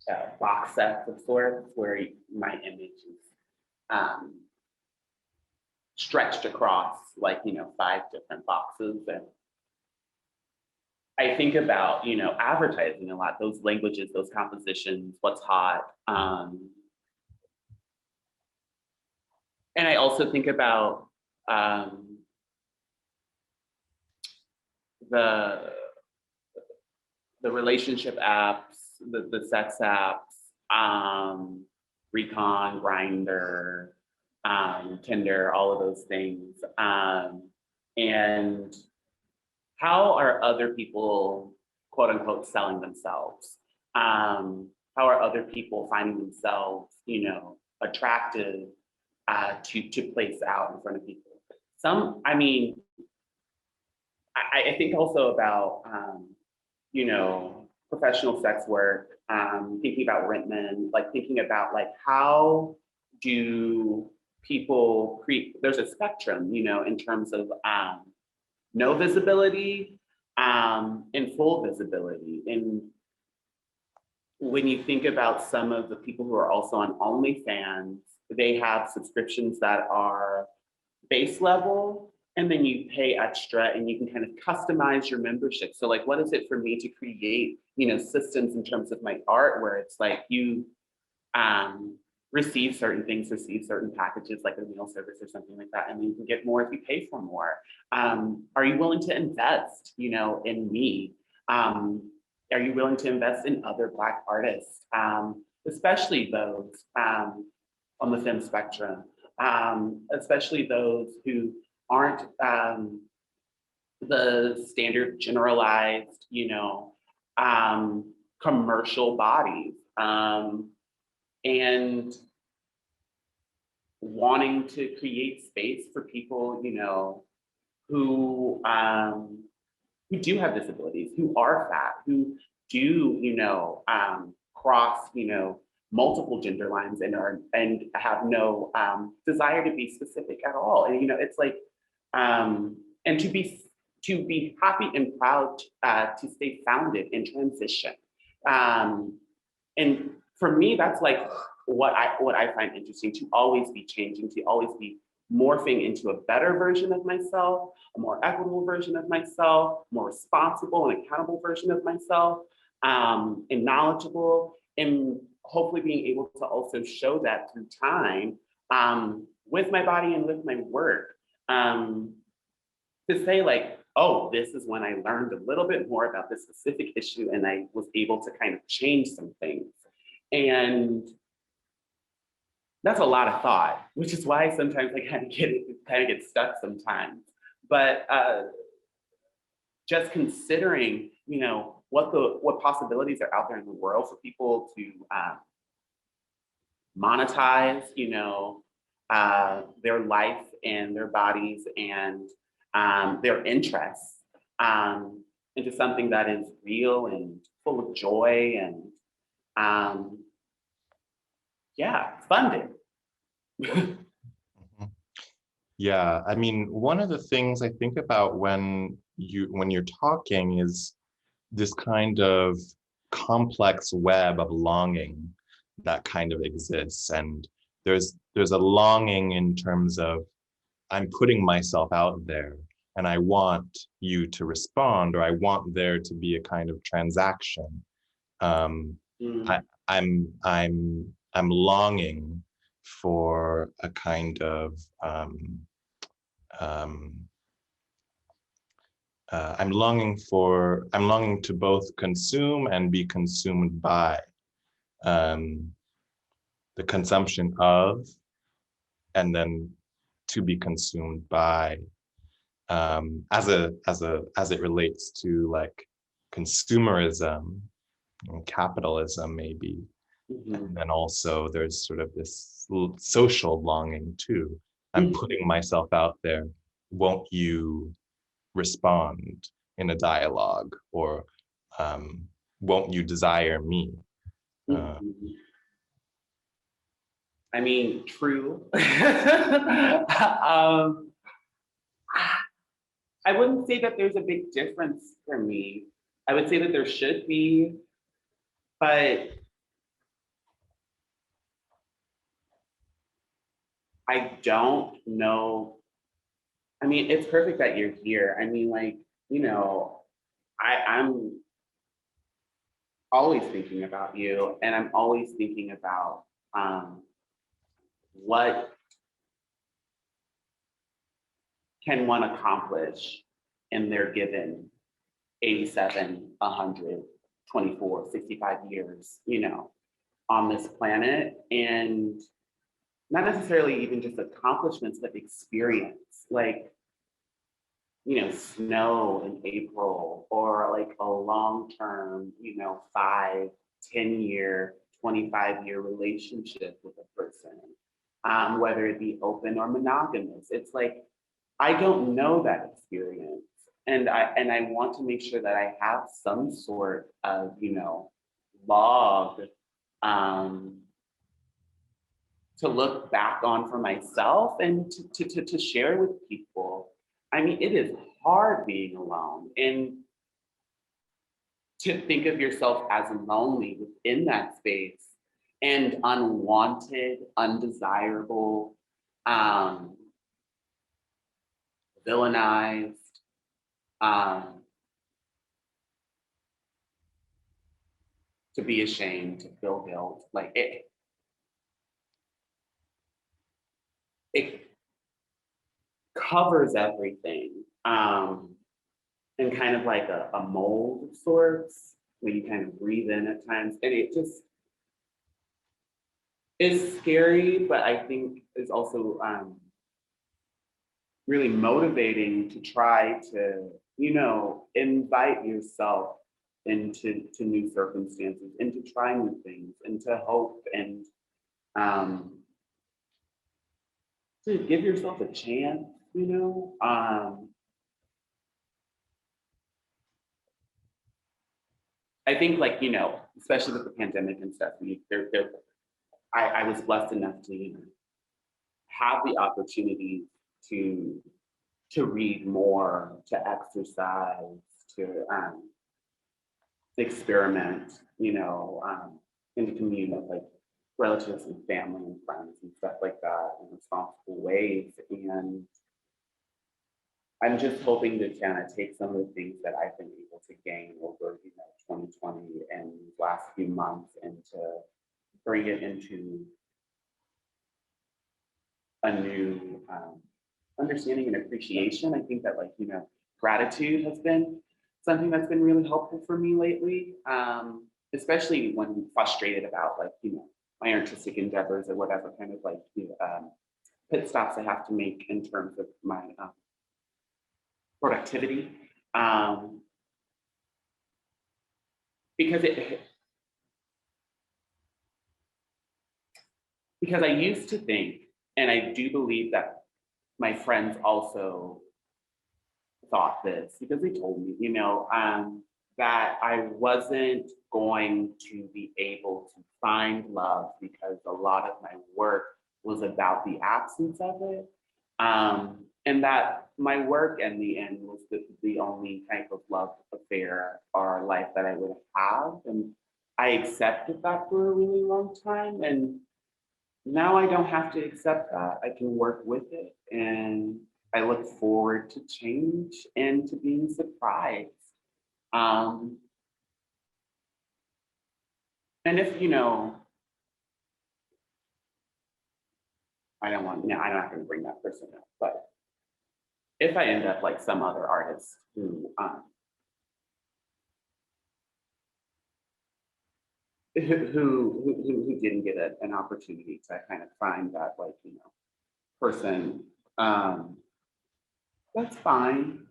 Speaker 2: a box set of sorts where my image is stretched across like, you know, 5 different boxes. And I think about, you know, advertising a lot, those languages, those compositions, what's hot. And I also think about the relationship apps, the sex apps, Recon, Grindr, Tinder, all of those things. And how are other people, quote unquote, selling themselves? How are other people finding themselves, you know, attractive to place out in front of people? I mean, I think also about, you know, professional sex work, thinking about rent men, like thinking about like, how do people create, there's a spectrum, you know, in terms of no visibility and full visibility. And when you think about some of the people who are also on OnlyFans, they have subscriptions that are base level, and then you pay extra and you can kind of customize your membership. So like, what is it for me to create, you know, systems in terms of my art where it's like you receive certain things, receive certain packages like a meal service or something like that, and then you can get more if you pay for more. Are you willing to invest, you know, in me? Are you willing to invest in other Black artists, especially those on the femme spectrum, especially those who aren't the standard generalized, you know, commercial bodies, and wanting to create space for people, you know, who do have disabilities, who are fat, who do, you know, cross, you know, multiple gender lines and have no desire to be specific at all. And you know, it's like, and to be happy and proud to stay founded in transition. And for me, that's like what I find interesting, to always be changing, to always be morphing into a better version of myself, a more equitable version of myself, more responsible and accountable version of myself, and knowledgeable, and hopefully being able to also show that through time with my body and with my work. To say like, oh, this is when I learned a little bit more about this specific issue and I was able to kind of change some things. And that's a lot of thought, which is why sometimes I kind of get stuck sometimes. But just considering, you know, what possibilities are out there in the world for people to monetize, you know, their life and their bodies and their interests into something that is real and full of joy and yeah, funded.
Speaker 3: Yeah, I mean, one of the things I think about when you're talking is this kind of complex web of longing that kind of exists. And there's a longing in terms of I'm putting myself out there and I want you to respond, or I want there to be a kind of transaction. Um, I,
Speaker 2: Mm.
Speaker 3: I'm longing for a kind of um, I'm longing to both consume and be consumed by um, the consumption of, and then to be consumed by, as it relates to like consumerism and capitalism maybe.
Speaker 2: Mhm.
Speaker 3: And then also there's sort of this social longing too. I'm
Speaker 2: Mhm.
Speaker 3: putting myself out there. Won't you respond in a dialogue, or um, won't you desire me? Uh,
Speaker 2: Mhm. I mean, true. I wouldn't say that there's a big difference for me. I would say that there should be, but I don't know. I mean, it's perfect that you're here. I mean, like, you know, I'm always thinking about you, and I'm always thinking about what can one accomplish in their given 87, 100, 24, 65 years, you know, on this planet. And not necessarily even just accomplishments, but experience, like, you know, snow in April, or like a long-term, you know, 5, 10-year, 25-year relationship with a person, whether it be open or monogamous. It's like, I don't know that experience. And I want to make sure that I have some sort of, you know, log, um, to look back on for myself and to share with people. I mean, it is hard being alone, and to think of yourself as lonely within that space and unwanted, undesirable, um, villainized, um, to be ashamed, to feel guilt. Like it covers everything, and kind of like a mold of sorts, where you kind of breathe in at times. And it just is scary, but I think is also really motivating to try to, you know, invite yourself into new circumstances, into trying new things, and to hope, and um, to give yourself a chance, you know. I think, like, you know, especially with the pandemic and stuff, I was blessed enough to, you know, have the opportunity to read more, to exercise, to experiment, you know, in the community of like relatives and family and friends and stuff like that in responsible ways. And I'm just hoping to kind of take some of the things that I've been able to gain over, you know, 2020 and these last few months, and to bring it into a new understanding and appreciation. I think that, like, you know, gratitude has been something that's been really helpful for me lately, especially when I'm frustrated about, like, you know, my artistic endeavors or whatever kind of like, you know, pit stops I have to make in terms of my productivity. Um, because it because I used to think, and I do believe that my friends also thought this, because they told me, you know, that I wasn't going to be able to find love because a lot of my work was about the absence of it. And that my work in the end was the only type of love affair or life that I would have. And I accepted that for a really long time. And now I don't have to accept that. I can work with it. And I look forward to change and to being surprised. And if, you know, I'm not going to bring that person up, but if I end up like some other artist who didn't get an opportunity to kind of find that, like, you know, person, that's fine.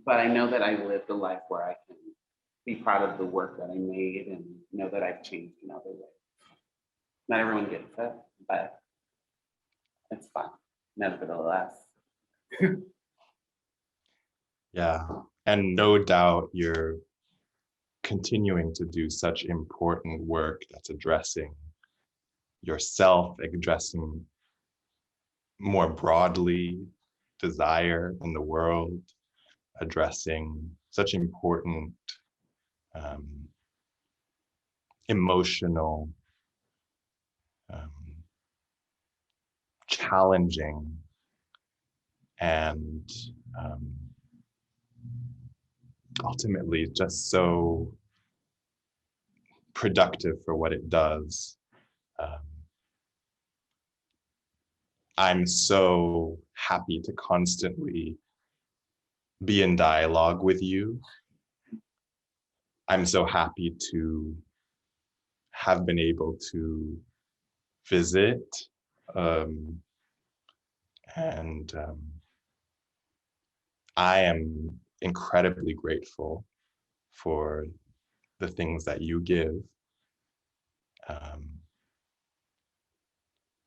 Speaker 2: But I know that I lived a life where I can be proud of the work that I made and know that I've changed in other ways. Not everyone gets it, but it's fun, nevertheless.
Speaker 3: Yeah, and no doubt you're continuing to do such important work that's addressing yourself, addressing more broadly desire in the world, addressing such important emotional, challenging, and ultimately just so productive for what it does. I'm so happy to constantly be in dialogue with you. I'm so happy to have been able to visit and I am incredibly grateful for the things that you give,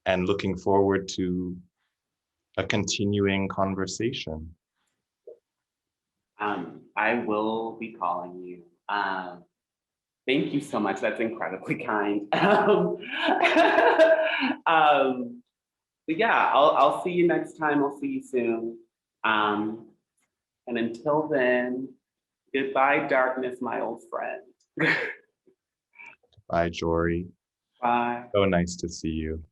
Speaker 3: and looking forward to a continuing conversation.
Speaker 2: I will be calling you. Thank you so much. That's incredibly kind. But yeah, I'll see you next time. I'll see you soon. And until then, goodbye, darkness, my old friend.
Speaker 3: Bye, Jory.
Speaker 2: Bye.
Speaker 3: So nice to see you.